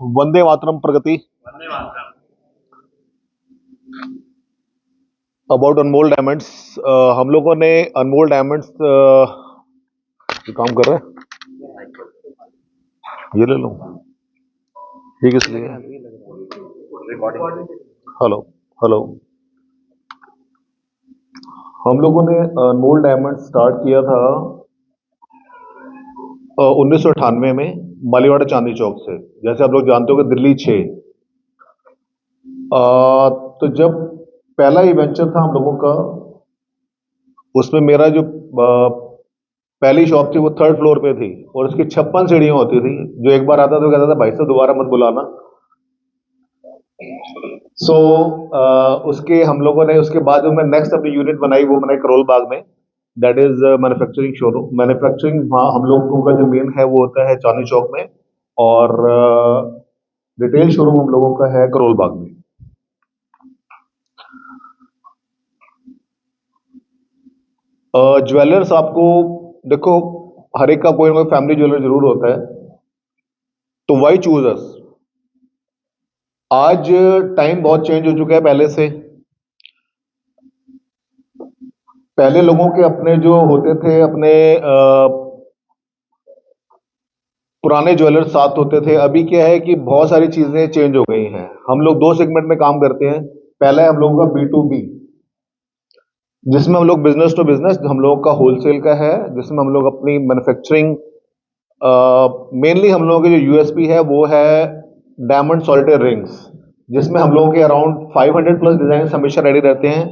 Vande Mataram Pragati. About Anmol diamonds, हम लोगों ने अनमोल डायमंड्स काम कर रहे हैं, ये ले लो, ये किस लिए? हेलो हेलो, हम लोगों ने अनमोल डायमंड स्टार्ट किया था 1998 में मालीवाड़ा चांदनी चौक से। जैसे आप लोग जानते हो कि दिल्ली 6, तो जब पहला ही वेंचर था हम लोगों का, उसमें मेरा जो पहली शॉप थी वो 3rd फ्लोर पे थी और उसकी 56 सीढ़ियां होती थी। जो एक बार आता तो कहता था भाई साहब दोबारा मत बुलाना। उसके हम लोगों ने उसके बाद जो मैं नेक्स्ट अपनी यूनिट बनाई वो बनाई करोल बाग में। That is manufacturing showroom. Manufacturing वहाँ हम लोगों का जो मेन है वो होता है चांदनी चौक में, और रिटेल शोरूम हम लोगों का है करोल बाग में। ज्वेलर्स आपको देखो, हर एक का कोई ना कोई फैमिली ज्वेलर जरूर होता है, तो वाई चूज अस? आज टाइम बहुत चेंज हो चुका है पहले से। पहले लोगों के अपने जो होते थे अपने पुराने ज्वेलर्स साथ होते थे। अभी क्या है कि बहुत सारी चीजें चेंज हो गई हैं। हम लोग दो सेगमेंट में काम करते हैं। पहला है हम लोगों का B2B, जिसमें हम लोग बिजनेस टू बिजनेस, हम लोगों का होलसेल का है, जिसमें हम लोग अपनी मैन्युफैक्चरिंग, मेनली हम लोगों की जो यूएसपी है वो है डायमंड सॉलिटेयर रिंग्स, जिसमें हम लोगों के अराउंड 500 प्लस डिजाइन हमेशा रेडी रहते हैं।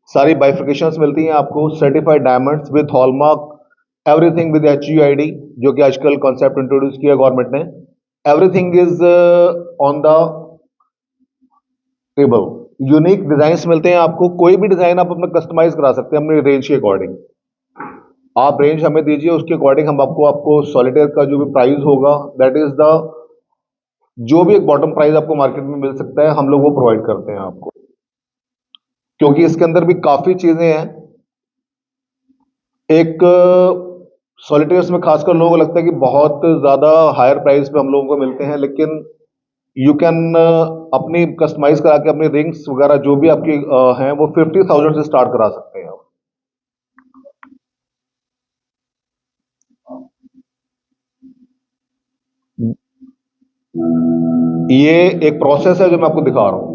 सारी बाइफिकेशंस मिलती हैं आपको, certified diamonds with hallmark, everything with HUID, जो कि आजकल कॉन्सेप्ट इंट्रोड्यूस किया गवर्नमेंट ने। Everything is on the table. Unique design मिलते हैं आपको, कोई भी डिजाइन आप अपना कस्टमाइज करा सकते हैं अपनी रेंज के अकॉर्डिंग। आप रेंज हमें दीजिए, उसके अकॉर्डिंग हम आपको सॉलिटेयर का जो भी प्राइस होगा, दैट इज द जो भी एक बॉटम प्राइस आपको मार्केट में मिल सकता है, हम लोग वो प्रोवाइड करते हैं आपको। क्योंकि इसके अंदर भी काफी चीजें हैं। एक सॉलिटेयर्स में खासकर लोगों को लगता है कि बहुत ज्यादा हायर प्राइस पे हम लोगों को मिलते हैं, लेकिन यू कैन अपनी कस्टमाइज करा के अपनी रिंग्स वगैरह जो भी आपकी हैं वो 50,000 से स्टार्ट करा सकते हैं आप। ये एक प्रोसेस है जो मैं आपको दिखा रहा हूं।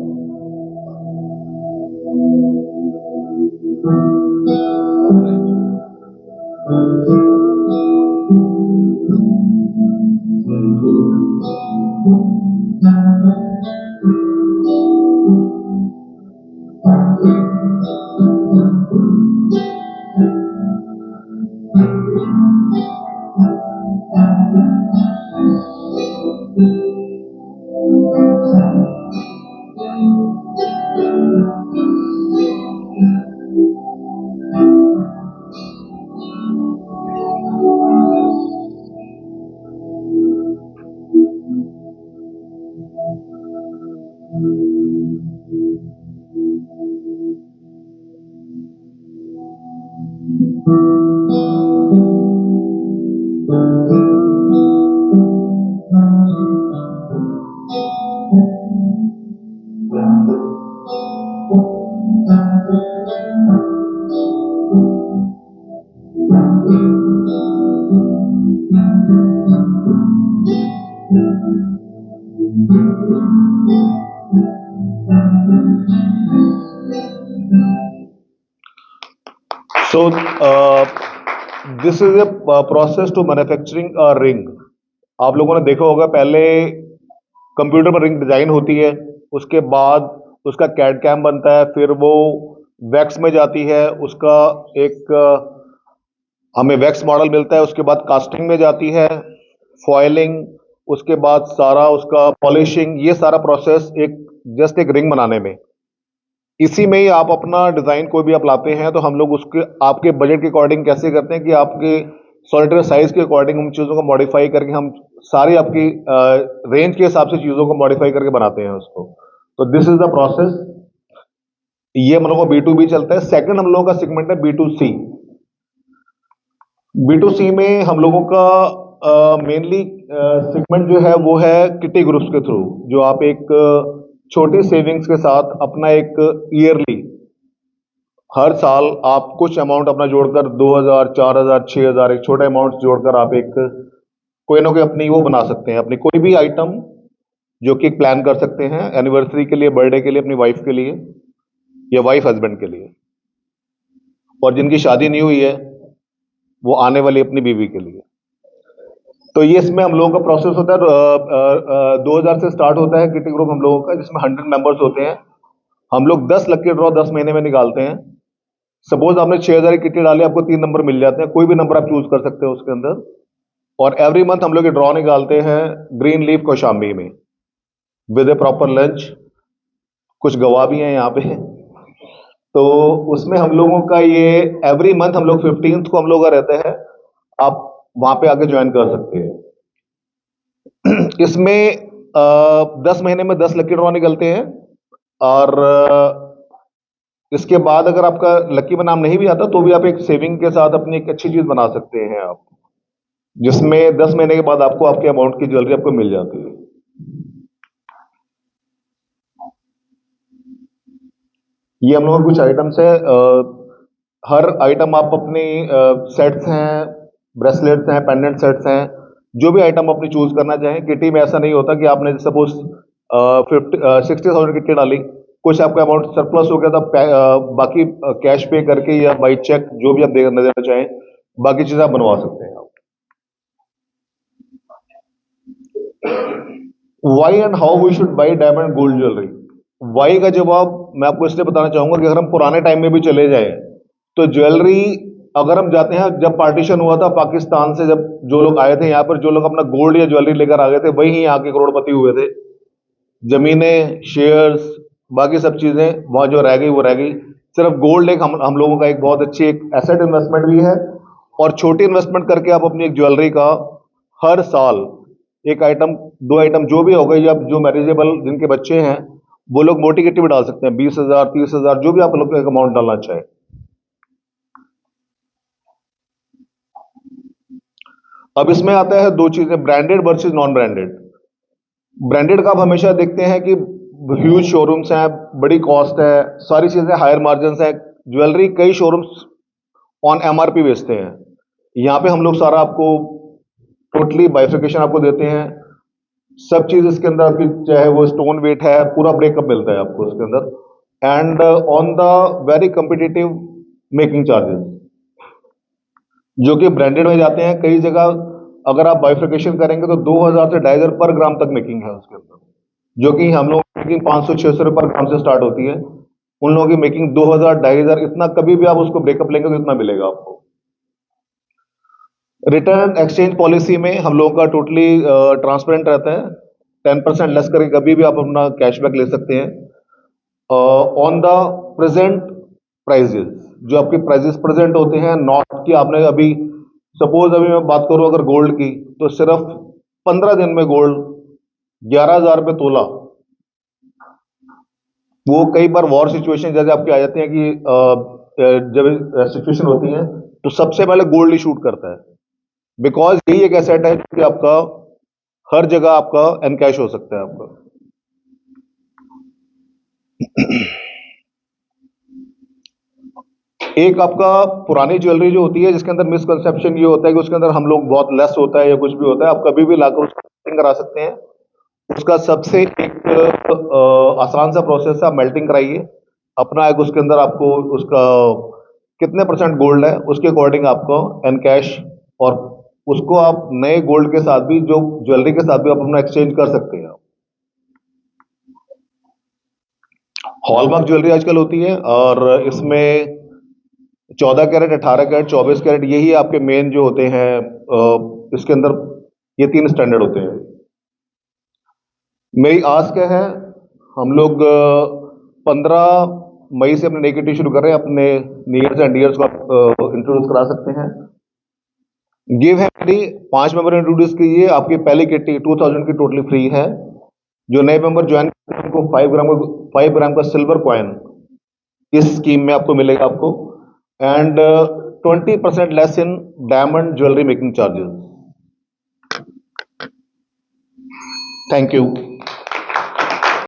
So this is a process to manufacturing a ring. आप लोगों ने देखा होगा पहले कंप्यूटर पर रिंग डिजाइन होती है, उसके बाद उसका कैड कैम बनता है, फिर वो वैक्स में जाती है, उसका एक हमें वैक्स मॉडल मिलता है, उसके बाद कास्टिंग में जाती है, फॉइलिंग, उसके बाद सारा उसका पॉलिशिंग, ये सारा प्रोसेस एक जस्ट एक रिंग बनाने में। इसी में ही आप अपना डिजाइन कोई भी आप लाते हैं तो हम लोग उसके आपके बजट के अकॉर्डिंग कैसे करते हैं कि आपके सॉलिटेयर साइज के अकॉर्डिंग हम चीज़ों को मॉडिफाई करके हम सारी आपकी रेंज के हिसाब से चीज़ों को मॉडिफाई करके बनाते हैं उसको। तो दिस इज द प्रोसेस। ये हम लोगों का B2B चलता है। सेकंड हम लोगों का सेगमेंट है B2C। B2C में हम लोगों का मेनली सेगमेंट जो है वो है किटी ग्रुप्स के थ्रू, जो आप एक छोटी सेविंग्स के साथ अपना एक ईयरली, हर साल आप कुछ अमाउंट अपना जोड़कर 2000, 4000, 6000 एक छोटा अमाउंट जोड़कर आप एक कोई ना कोई अपनी वो बना सकते हैं, अपनी कोई भी आइटम जो कि प्लान कर सकते हैं एनिवर्सरी के लिए, बर्थडे के लिए, अपनी वाइफ के लिए या वाइफ हस्बैंड के लिए, और जिनकी शादी नहीं हुई है वो आने वाली अपनी बीवी के लिए। तो ये इसमें हम लोगों का प्रोसेस होता है 2000 से स्टार्ट होता है किटी ग्रुप हम लोगों का, जिसमें 100 मेंबर्स होते हैं। हम लोग 10 लकी ड्रॉ 10 महीने में निकालते हैं। सपोज आपने 6000 की किटी डाली, आपको 3 नंबर मिल जाते हैं, कोई भी नंबर आप चूज कर सकते हो उसके अंदर। और एवरी मंथ हम लोग ड्रॉ निकालते हैं ग्रीन लीफ कौशाम्बी में विद ए प्रॉपर लंच। कुछ गवाह भी हैं यहाँ पे। तो उसमें हम लोगों का ये एवरी मंथ हम लोग 15th को हम लोग का रहते हैं, आप वहां पे आके ज्वाइन कर सकते हैं। इसमें 10 महीने में 10 लकी ड्रॉ निकलते हैं, और इसके बाद अगर आपका लकी में नाम नहीं भी आता तो भी आप एक सेविंग के साथ अपनी एक अच्छी चीज बना सकते हैं आप, जिसमें 10 महीने के बाद आपको आपके अमाउंट की ज्वेलरी आपको मिल जाती है। ये हम लोगों के कुछ आइटम्स है। हर आइटम आप अपनी सेट्स हैं, ब्रेसलेट्स हैं, पेंडेंट सेट्स हैं, जो भी आइटम अपनी चूज करना चाहें। किटी में ऐसा नहीं होता कि आपने सपोज 60,000 किटी डाली, कुछ आपका अमाउंट सरप्लस हो गया था, बाकी कैश पे करके या बाई चेक जो भी आप देना चाहें, बाकी चीजें आप बनवा सकते हैं। Why and how we should buy diamond gold jewellery. Why का जवाब मैं आपको इसलिए बताना चाहूंगा कि अगर हम पुराने टाइम में भी चले जाए तो ज्वेलरी, अगर हम जाते हैं जब पार्टीशन हुआ था पाकिस्तान से, जब जो लोग आए थे यहाँ पर, जो लोग अपना गोल्ड या ज्वेलरी लेकर आ गए थे, वही यहाँ के करोड़पति हुए थे। जमीनें, शेयर्स, बाकी सब चीजें वहां जो रह गई वो रह गई। सिर्फ गोल्ड एक हम लोगों का एक बहुत अच्छी एक एसेट इन्वेस्टमेंट भी है, और छोटी इन्वेस्टमेंट करके आप अपनी एक ज्वेलरी का हर साल एक आइटम, 2 आइटम जो भी होगा, या जो मैरिजेबल जिनके बच्चे हैं वो लोग मोटी किट्टी में डाल सकते हैं, 20,000, 30,000, जो भी आप लोग एक अमाउंट डालना चाहे। अब इसमें आता है दो चीजें, branded versus non branded. Branded का आप हमेशा देखते हैं कि ह्यूज शोरूम्स हैं, बड़ी कॉस्ट है, सारी चीजें हायर मार्जिन है। ज्वेलरी कई शोरूम्स ऑन एमआरपी बेचते हैं, यहाँ पे हम लोग सारा आपको टोटली बाइफिकेशन आपको देते हैं। सब चीज इसके अंदर आपकी, चाहे वो स्टोन वेट है, पूरा ब्रेकअप मिलता है आपको इसके अंदर, and on the very competitive making charges, जो कि ब्रांडेड में जाते हैं कई जगह। अगर आप बाइफिकेशन करेंगे तो 2000 से 2500 पर ग्राम तक मेकिंग है उसके अंदर, जो कि हम लोग मेकिंग 500-600 रुपये पर ग्राम से स्टार्ट होती है। उन लोगों की मेकिंग 2000, 2500, इतना कभी भी आप उसको ब्रेकअप लेंगे तो इतना मिलेगा आपको। रिटर्न एक्सचेंज पॉलिसी में हम लोगों का टोटली ट्रांसपेरेंट रहता है। 10% लेस करके कभी भी आप अपना कैशबैक ले सकते हैं ऑन द प्रेजेंट प्राइजेस। जो आपके प्राइजेस प्रेजेंट होते हैं, नॉट कि आपने अभी, सपोज अभी मैं बात करूं अगर गोल्ड की, तो सिर्फ 15 दिन में गोल्ड 11,000 रुपये तोला। वो कई बार वॉर सिचुएशन जैसे आपकी आ जाती है कि जब सिचुएशन होती है तो सबसे पहले गोल्ड ही शूट करता है, बिकॉज यही एक एसेट है कि आपका हर जगह आपका एनकैश हो सकता है आपका। एक आपका पुरानी ज्वेलरी जो होती है, जिसके अंदर मिसकंसेप्शन ये होता है कि उसके अंदर हम लोग बहुत लेस होता है या कुछ भी होता है, आप कभी भी लाकर उसको मेल्टिंग करा सकते हैं। उसका सबसे एक आसान सा प्रोसेस है, आप मेल्टिंग कराइए अपना एक, उसके अंदर आपको उसका कितने परसेंट गोल्ड है उसके अकॉर्डिंग आपको एनकैश, और उसको आप नए गोल्ड के साथ भी, जो ज्वेलरी के साथ भी आप अपना एक्सचेंज कर सकते हैं। हॉलमार्क ज्वेलरी आजकल होती है, और इसमें 14 कैरेट, 18 कैरेट, 24 कैरेट, यही आपके मेन जो होते हैं। इसके अंदर ये 3 स्टैंडर्ड होते हैं। मेरी आस क्या है, हम लोग 15 मई से अपने नई किटी शुरू कर रहे हैं। अपने नियर्स एंड डियर्स को आप इंट्रोड्यूस करा सकते हैं। गिव है मेरी 5 मेंबर इंट्रोड्यूस कीजिए, आपकी पहली किटी 2000 की टोटली फ्री है। जो नए मेंबर ज्वाइन करते हैं उनको 5 ग्राम का सिल्वर कॉइन इस स्कीम में आपको मिलेगा आपको, and 20% less in diamond jewellery making charges. Thank you.